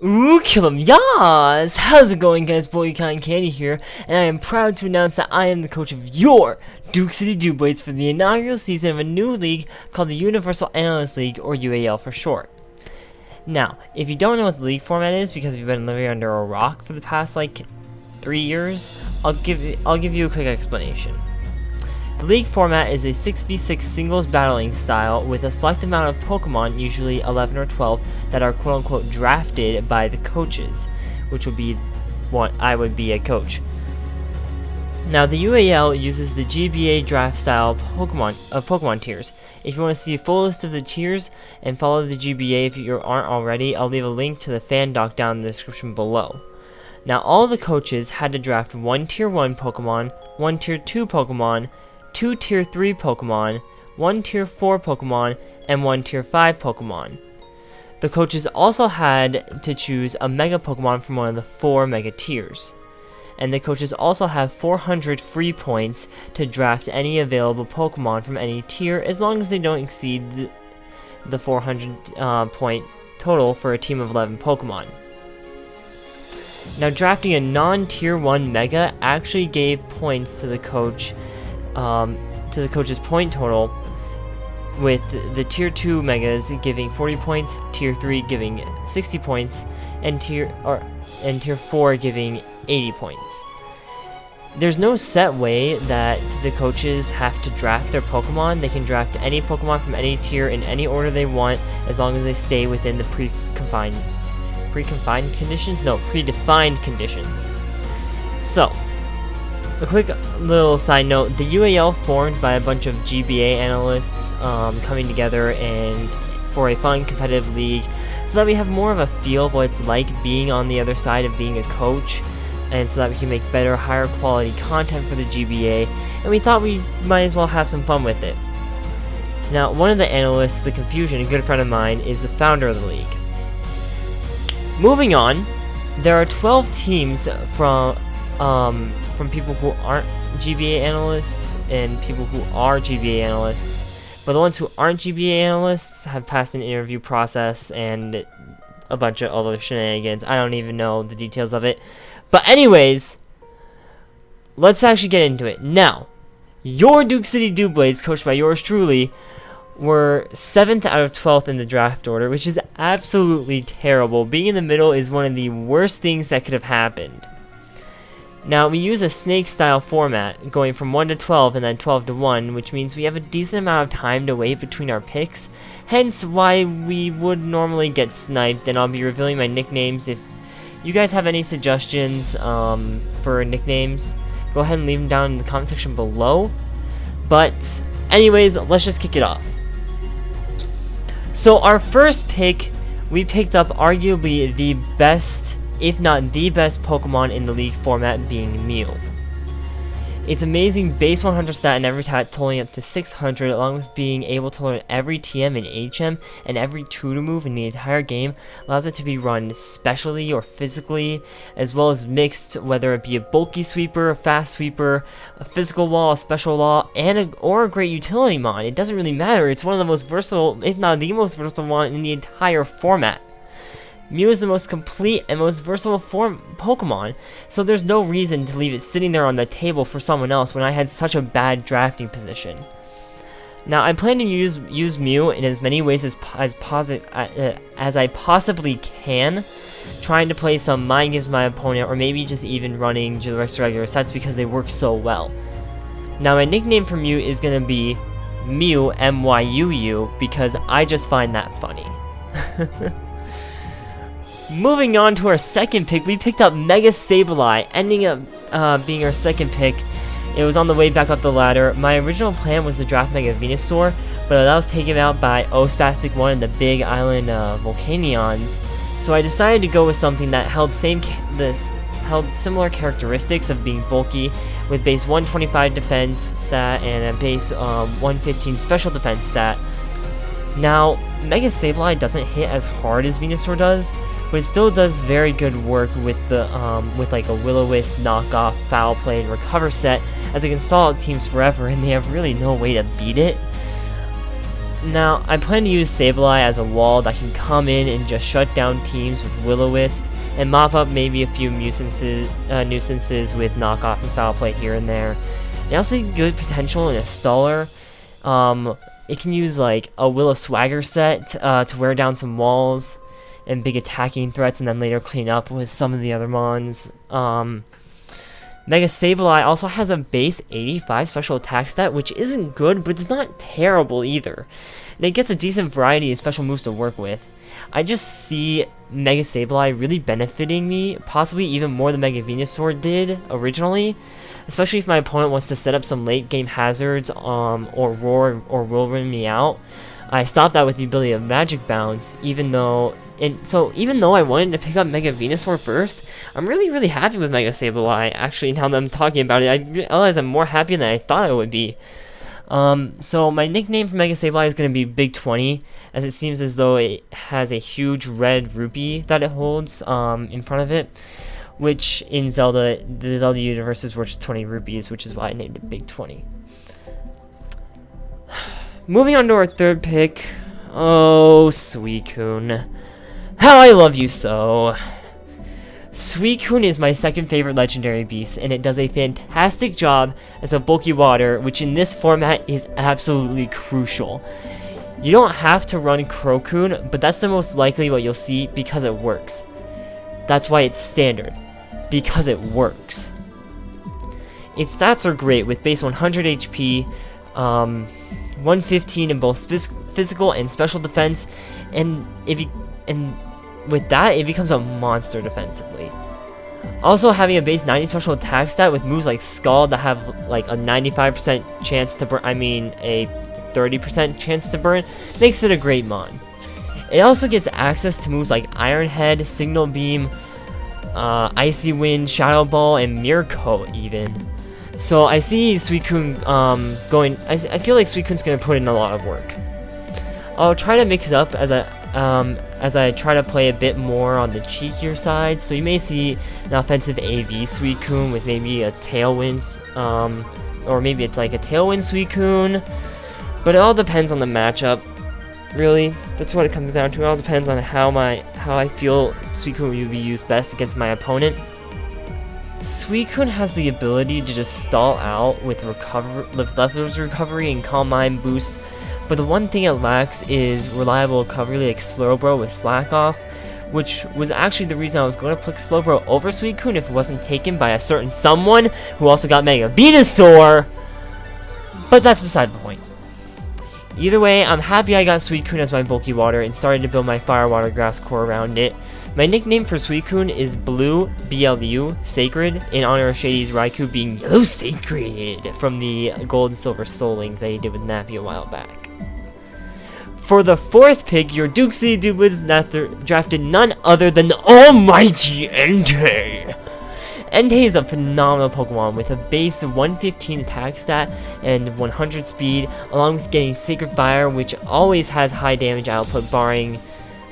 Ooh, kill 'em yaas! How's it going, guys? BulkyCottonCandy here, and I am proud to announce that I am the coach of your Duke City Doublades for the inaugural season of a new league called the Universal Analyst League, or UAL for short. Now, if you don't know what the league format is because you've been living under a rock for the past 3 years, I'll give you a quick explanation. The league format is a 6v6 singles battling style with a select amount of Pokemon, usually 11 or 12, that are quote-unquote drafted by the coaches, which would be what I would be a coach. Now, the UAL uses the GBA draft style Pokemon tiers. If you want to see a full list of the tiers and follow the GBA if you aren't already, I'll leave a link to the fan doc down in the description below. Now, all the coaches had to draft 1 tier 1 Pokemon, 1 tier 2 Pokemon, 2 tier 3 Pokemon, 1 tier 4 Pokemon, and 1 tier 5 Pokemon. The coaches also had to choose a Mega Pokemon from one of the 4 Mega tiers. And the coaches also have 400 free points to draft any available Pokemon from any tier as long as they don't exceed the 400 point total for a team of 11 Pokemon. Now, drafting a non-tier 1 Mega actually gave points to the coach's point total, with the tier 2 Megas giving 40 points, tier 3 giving 60 points, and tier 4 giving 80 points. There's no set way that the coaches have to draft their Pokemon. They can draft any Pokemon from any tier in any order they want as long as they stay within the predefined conditions. So, a quick little side note, the UAL formed by a bunch of GBA analysts coming together and for a fun competitive league so that we have more of a feel of what it's like being on the other side of being a coach, and so that we can make better, higher quality content for the GBA, and we thought we might as well have some fun with it. Now, one of the analysts, The Confusion, a good friend of mine, is the founder of the league. Moving on, there are 12 teams from people who aren't GBA analysts and people who are GBA analysts, but the ones who aren't GBA analysts have passed an interview process and a bunch of other shenanigans. I don't even know the details of it. But anyways, let's actually get into it. Now, your Duke City Doublades, coached by yours truly, were 7th out of 12th in the draft order, which is absolutely terrible. Being in the middle is one of the worst things that could have happened. Now, we use a snake-style format, going from 1 to 12 and then 12 to 1, which means we have a decent amount of time to wait between our picks, hence why we would normally get sniped, and I'll be revealing my nicknames. If you guys have any suggestions for nicknames, go ahead and leave them down in the comment section below. But anyways, let's just kick it off. So our first pick, we picked up arguably the best, if not the best, Pokemon in the league format, being Mew. Its amazing base 100 stat and every attack totaling up to 600, along with being able to learn every TM and HM and every tutor move in the entire game, allows it to be run specially or physically, as well as mixed, whether it be a bulky sweeper, a fast sweeper, a physical wall, a special wall, or a great utility mon. It doesn't really matter. It's one of the most versatile, if not the most versatile one in the entire format. Mew is the most complete and most versatile Pokemon, so there's no reason to leave it sitting there on the table for someone else when I had such a bad drafting position. Now, I plan to use Mew in as many ways as I possibly can, trying to play some mind games with my opponent, or maybe just even running the regular sets because they work so well. Now, my nickname for Mew is going to be Mew, M-Y-U-U, because I just find that funny. Moving on to our second pick, we picked up Mega Sableye, ending up being our second pick. It was on the way back up the ladder. My original plan was to draft Mega Venusaur, but that was taken out by Spastic 1 and the Big Island Volcanions. So I decided to go with something that held similar characteristics of being bulky, with base 125 defense stat and a base 115 special defense stat. Now, Mega Sableye doesn't hit as hard as Venusaur does, but it still does very good work with the like a Will-O-Wisp knockoff Foul Play and Recover set, as it can stall out teams forever and they have really no way to beat it. Now, I plan to use Sableye as a wall that can come in and just shut down teams with Will-O-Wisp and mop up maybe a few nuisances with knockoff and foul play here and there. It also has good potential in a staller. It can use like a Willow Swagger set to wear down some walls and big attacking threats, and then later clean up with some of the other mons. Mega Sableye also has a base 85 special attack stat, which isn't good, but it's not terrible either. And it gets a decent variety of special moves to work with. I just see Mega Sableye really benefiting me, possibly even more than Mega Venusaur did originally, especially if my opponent wants to set up some late game hazards or roar or whirlwind me out. I stopped that with the ability of Magic Bounce, even though I wanted to pick up Mega Venusaur first, I'm really happy with Mega Sableye. Actually, now that I'm talking about it, I realize I'm more happy than I thought I would be. So my nickname for Mega Sableye is going to be Big 20, as it seems as though it has a huge red rupee that it holds in front of it, which in the Zelda universe is worth 20 rupees, which is why I named it Big 20. Moving on to our third pick. Oh, Suicune. How I love you so. Suicune is my second favorite legendary beast, and it does a fantastic job as a bulky water, which in this format is absolutely crucial. You don't have to run Crocoon, but that's the most likely what you'll see because it works. That's why it's standard, because it works. Its stats are great with base 100 HP, 115 in both physical and special defense, and with that, it becomes a monster defensively. Also, having a base 90 special attack stat with moves like Scald that have like a 95% chance to burn, a 30% chance to burn, makes it a great mon. It also gets access to moves like Iron Head, Signal Beam, Icy Wind, Shadow Ball, and Mirror Coat even. So I see Suicune I feel like Suicune's gonna put in a lot of work. I'll try to mix it up as I try to play a bit more on the cheekier side. So you may see an offensive AV Suicune with maybe a Tailwind, or maybe it's like a Tailwind Suicune. But it all depends on the matchup. Really, that's what it comes down to. It all depends on how I feel Suicune will be used best against my opponent. Suicune has the ability to just stall out with leftovers recovery and Calm Mind boost, but the one thing it lacks is reliable recovery like Slowbro with Slack Off, which was actually the reason I was going to pick Slowbro over Suicune if it wasn't taken by a certain someone who also got Mega Venusaur, but that's beside the point. Either way, I'm happy I got Suicune as my bulky water and started to build my Fire Water Grass core around it. My nickname for Suicune is Blue, BLU, Sacred, in honor of Shady's Raikou being Yellow Sacred from the Gold and Silver Soul Link that he did with Nappy a while back. For the fourth pick, your Duke City Doublades drafted none other than the almighty Entei. Entei is a phenomenal Pokemon with a base of 115 attack stat and 100 speed, along with getting Sacred Fire, which always has high damage output barring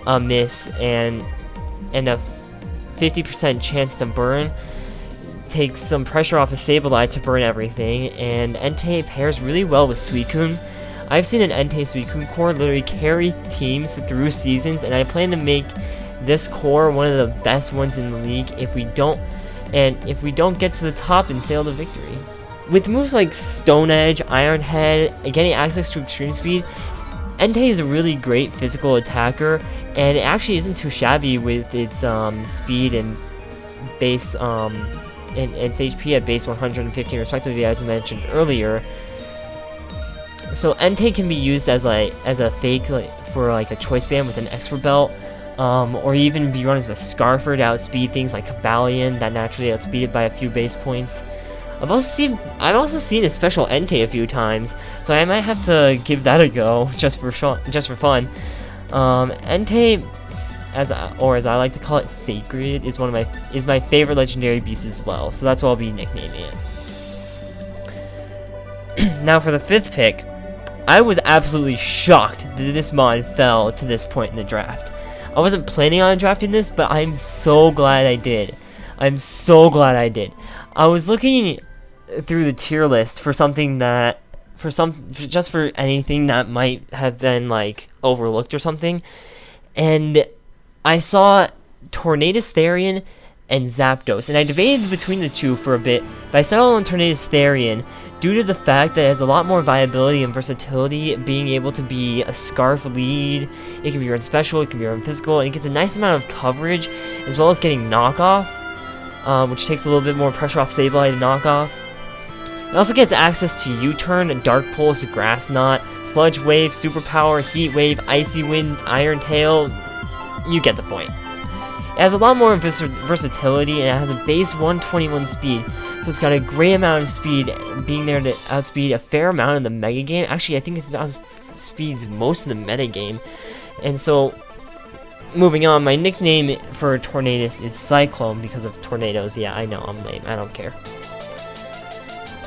a miss, and a 50% chance to burn. Takes some pressure off of Sableye to burn everything, and Entei pairs really well with Suicune. I've seen an Entei Suicune core literally carry teams through seasons, and I plan to make this core one of the best ones in the league if we don't get to the top and sail to victory. With moves like Stone Edge, Iron Head, and getting access to extreme speed, Entei is a really great physical attacker, and it actually isn't too shabby with its speed and base and its HP at base 115 respectively, as I mentioned earlier. So Entei can be used as a fake for a choice band with an expert belt. Or even be run as a Scarfer to outspeed things like Cobalion that naturally outspeeded by a few base points. I've also seen a special Entei a few times, so I might have to give that a go just for fun. Entei, as I like to call it, Sacred, is my favorite legendary beast as well. So that's what I'll be nicknaming it. Now for the fifth pick, I was absolutely shocked that this mon fell to this point in the draft. I wasn't planning on drafting this, but I'm so glad I did. I was looking through the tier list for something that just for anything that might have been like overlooked or something. And I saw Tornadus Therian and Zapdos, and I debated between the two for a bit, but I settled on Tornadus Therian due to the fact that it has a lot more viability and versatility, being able to be a Scarf lead. It can be run special, it can be run physical, and it gets a nice amount of coverage, as well as getting knockoff, which takes a little bit more pressure off Sableye to knock off. It also gets access to U-Turn, Dark Pulse, Grass Knot, Sludge Wave, Superpower, Heat Wave, Icy Wind, Iron Tail. You get the point. It has a lot more versatility, and it has a base 121 speed, so it's got a great amount of speed, being there to outspeed a fair amount in the mega game. Actually, I think it outspeeds most of the meta game. And so, moving on, my nickname for Tornadus is Cyclone because of tornadoes. Yeah, I know, I'm lame, I don't care.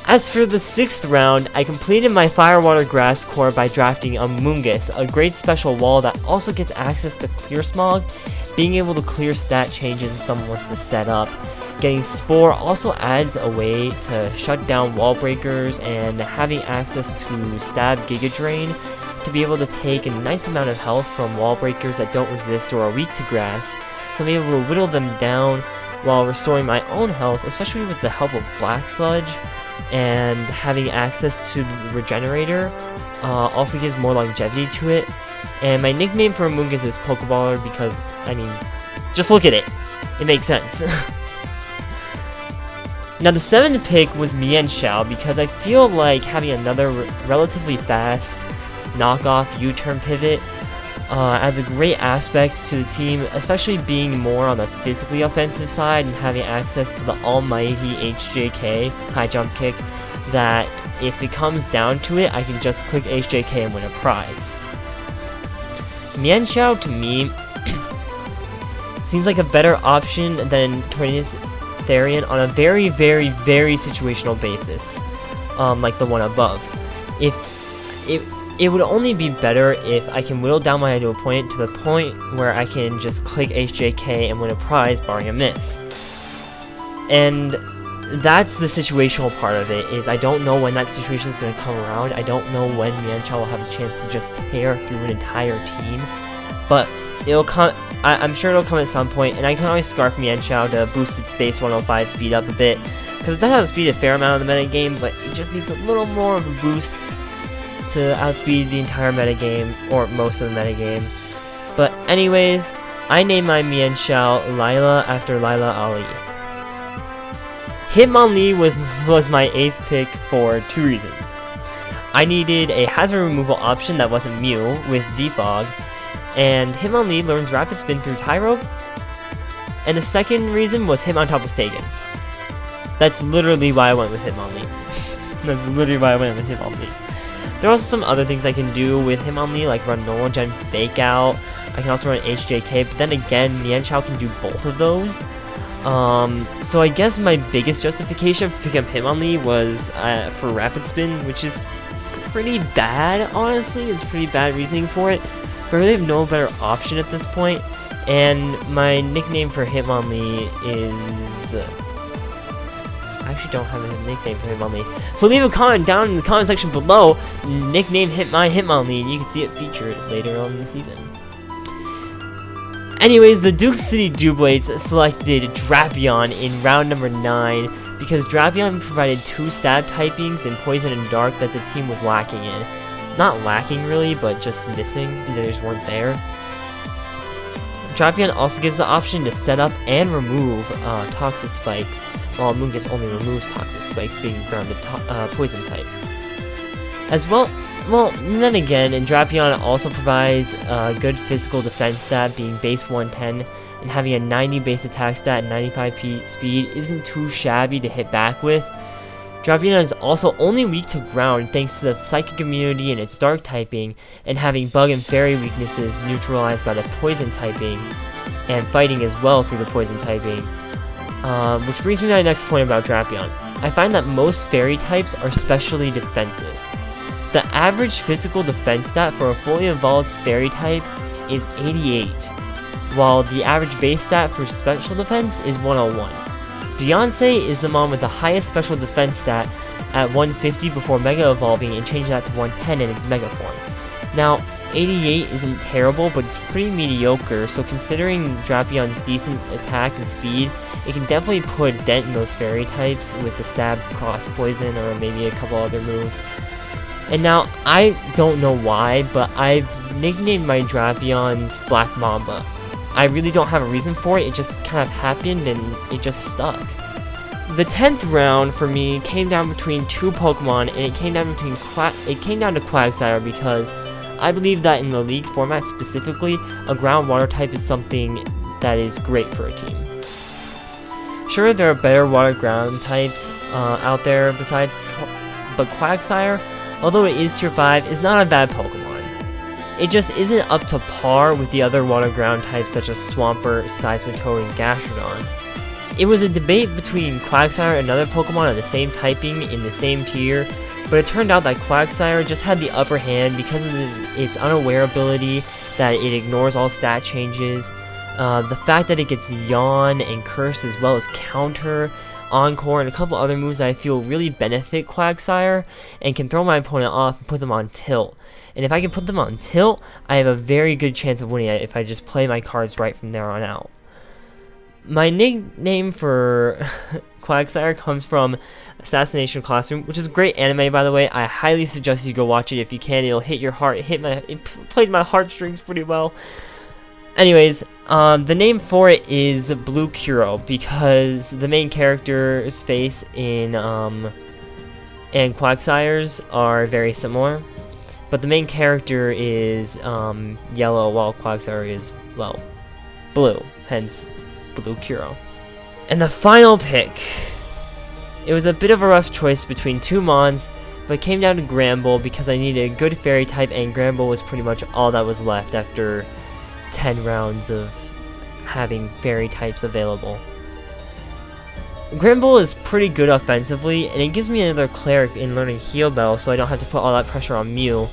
As for the 6th round, I completed my Fire Water Grass core by drafting Amoonguss, a great special wall that also gets access to Clear Smog, being able to clear stat changes if someone wants to set up. Getting Spore also adds a way to shut down wall breakers, and having access to Stab Giga Drain to be able to take a nice amount of health from wall breakers that don't resist or are weak to grass, so I'm able to whittle them down while restoring my own health, especially with the help of Black Sludge. And having access to the Regenerator also gives more longevity to it. And my nickname for Amoonguss is Pokeballer because, I mean, just look at it. It makes sense. Now, the 7th pick was Mienshao because I feel like having another relatively fast knockoff U-turn pivot adds a great aspect to the team, especially being more on the physically offensive side and having access to the almighty HJK, high jump kick, that if it comes down to it, I can just click HJK and win a prize. Mienshao, to me, seems like a better option than Tornadus Therian on a very, very, very situational basis, like the one above. It would only be better if I can whittle down my ideal opponent to the point where I can just click HJK and win a prize, barring a miss. And that's the situational part of it, is I don't know when that situation is going to come around. I don't know when Mienshao will have a chance to just tear through an entire team. But it'll come. I'm sure it'll come at some point, and I can always Scarf Mienshao to boost its base 105 speed up a bit, because it does have speed a fair amount in the meta game, but it just needs a little more of a boost to outspeed the entire metagame, or most of the metagame. But anyways, I named my Mienshao Lila after Lila Ali. Hitmonlee was my 8th pick for 2 reasons. I needed a hazard removal option that wasn't Mew with Defog, and Hitmonlee learns Rapid Spin through Tyrobe. And the second reason was Hitmontop was taken. That's literally why I went with Hitmonlee. That's literally why I went with Hitmonlee. There are also some other things I can do with Hitmonlee, like run normal gen Fake Out. I can also run HJK, but then again, Mienshao can do both of those. So I guess my biggest justification for picking up Hitmonlee was for Rapid Spin, which is pretty bad, honestly. It's pretty bad reasoning for it, but I really have no better option at this point. And my nickname for Hitmonlee is... I actually don't have a nickname for Hitmonlee. So leave a comment down in the comment section below, nickname Hitmonlee, and you can see it featured later on in the season. Anyways, the Duke City Doublades selected Drapion in round number 9 because Drapion provided 2 stab typings in Poison and Dark that the team was lacking in. Not lacking really, but just missing. They just weren't there. Drapion also gives the option to set up and remove Toxic Spikes, while Amoonguss only removes Toxic Spikes, being grounded Poison type. As well, then again, and Drapion also provides a good physical defense stat, being base 110, and having a 90 base attack stat and 95 speed isn't too shabby to hit back with. Drapion is also only weak to ground thanks to the Psychic immunity and its Dark typing, and having Bug and Fairy weaknesses neutralized by the Poison typing, and fighting as well through the Poison typing. Which brings me to my next point about Drapion. I find that most Fairy types are specially defensive. The average physical defense stat for a fully evolved Fairy type is 88, while the average base stat for special defense is 101. Beyonce is the mom with the highest special defense stat at 150 before Mega Evolving and change that to 110 in its Mega form. Now, 88 isn't terrible, but it's pretty mediocre, so considering Drapions' decent attack and speed, it can definitely put a dent in those fairy types with the Stab, Cross, Poison, or maybe a couple other moves. And now, I don't know why, but I've nicknamed my Drapions Black Mamba. I really don't have a reason for it, it just kind of happened and it just stuck. The 10th round for me came down between two Pokemon, and it came down to Quagsire because I believe that in the League format specifically, a ground water type is something that is great for a team. Sure, there are better water ground types out there but Quagsire, although it is tier 5, is not a bad Pokemon. It just isn't up to par with the other water ground types such as Swampert, Seismitoad, and Gastrodon. It was a debate between Quagsire and another Pokemon of the same typing in the same tier, but it turned out that Quagsire just had the upper hand because of its unaware ability, that it ignores all stat changes, the fact that it gets Yawn and Curse as well as Counter, Encore, and a couple other moves that I feel really benefit Quagsire and can throw my opponent off and put them on tilt. And if I can put them on tilt, I have a very good chance of winning it if I just play my cards right from there on out. My nickname for Quagsire comes from Assassination Classroom, which is a great anime, by the way. I highly suggest you go watch it if you can. It'll hit your heart. It played my heartstrings pretty well. Anyways, the name for it is Blue Kuro because the main character's face in Quagsire's are very similar, but the main character is yellow while Quagsire is, well, blue, hence Blue Kuro. And the final pick, it was a bit of a rough choice between two Mons, but it came down to Granbull because I needed a good fairy type, and Granbull was pretty much all that was left after 10 rounds of having fairy types available. Granbull is pretty good offensively, and it gives me another cleric in learning Heal Bell, so I don't have to put all that pressure on Mew.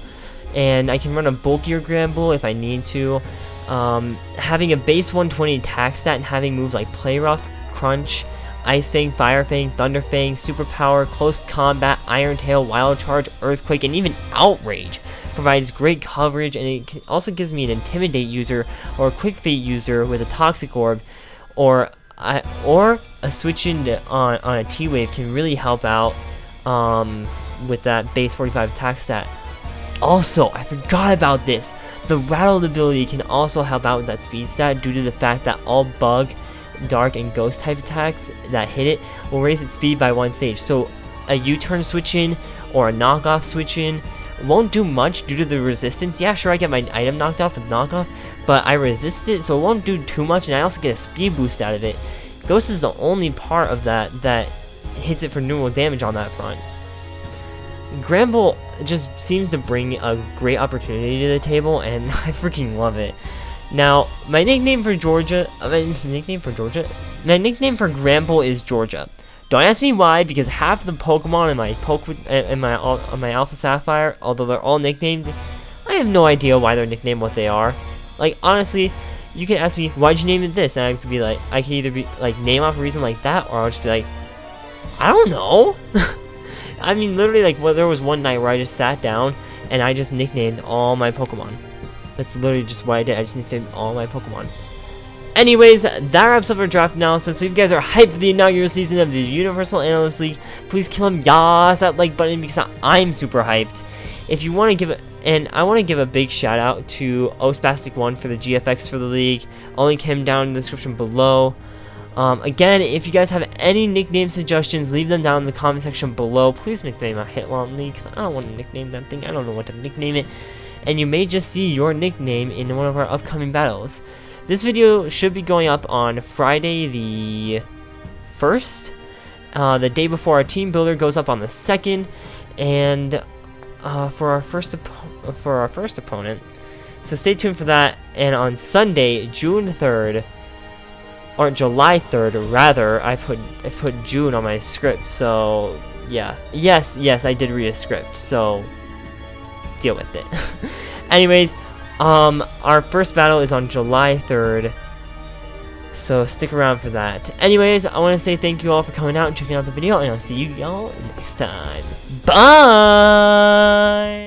And I can run a bulkier Granbull if I need to. Having a base 120 attack stat and having moves like Play Rough, Crunch, Ice Fang, Fire Fang, Thunder Fang, Superpower, Close Combat, Iron Tail, Wild Charge, Earthquake, and even Outrage provides great coverage, and it also gives me an Intimidate user or a Quick Fate user with a Toxic Orb, or a switch in on a T-Wave can really help out with that base 45 attack stat. Also, I forgot about this. The Rattled ability can also help out with that speed stat due to the fact that all Bug, Dark, and Ghost type attacks that hit it will raise its speed by 1 stage. So a U-turn switch in or a knockoff switch in won't do much due to the resistance. Yeah, sure, I get my item knocked off with knockoff, but I resist it, so it won't do too much, and I also get a speed boost out of it. Ghost is the only part of that hits it for normal damage on that front. Granbull just seems to bring a great opportunity to the table, and I freaking love it. Now, my nickname for Granbull is Georgia. Don't ask me why, because half the Pokemon in my Alpha Sapphire, although they're all nicknamed, I have no idea why they're nicknamed what they are. Like, honestly, you can ask me, why'd you name it this? And I could be like, I could either be like, name off a reason like that, or I'll just be like, I don't know. I mean, literally, like, well, there was one night where I just sat down and I just nicknamed all my Pokemon. That's literally just what I did. I just nicknamed all my Pokemon. Anyways, that wraps up our draft analysis. So if you guys are hyped for the inaugural season of the Universal Analyst League, please kill him yaas that like button because I'm super hyped. If you want to give it, and I want to give a big shout out to Ospastic1 for the GFX for the league. I'll link him down in the description below. Again, if you guys have any nickname suggestions, leave them down in the comment section below. Please nickname a Hitlan League, because I don't want to nickname that thing. I don't know what to nickname it. And you may just see your nickname in one of our upcoming battles. This video should be going up on Friday the 1st. The day before our team builder goes up on the 2nd. And for our first opponent. So stay tuned for that. And on Sunday, June 3rd, or July 3rd, rather, I put June on my script, so yeah. Yes, I did read a script, so deal with it. Anyways, our first battle is on July 3rd. So stick around for that. Anyways, I want to say thank you all for coming out and checking out the video, and I'll see you y'all next time. Bye!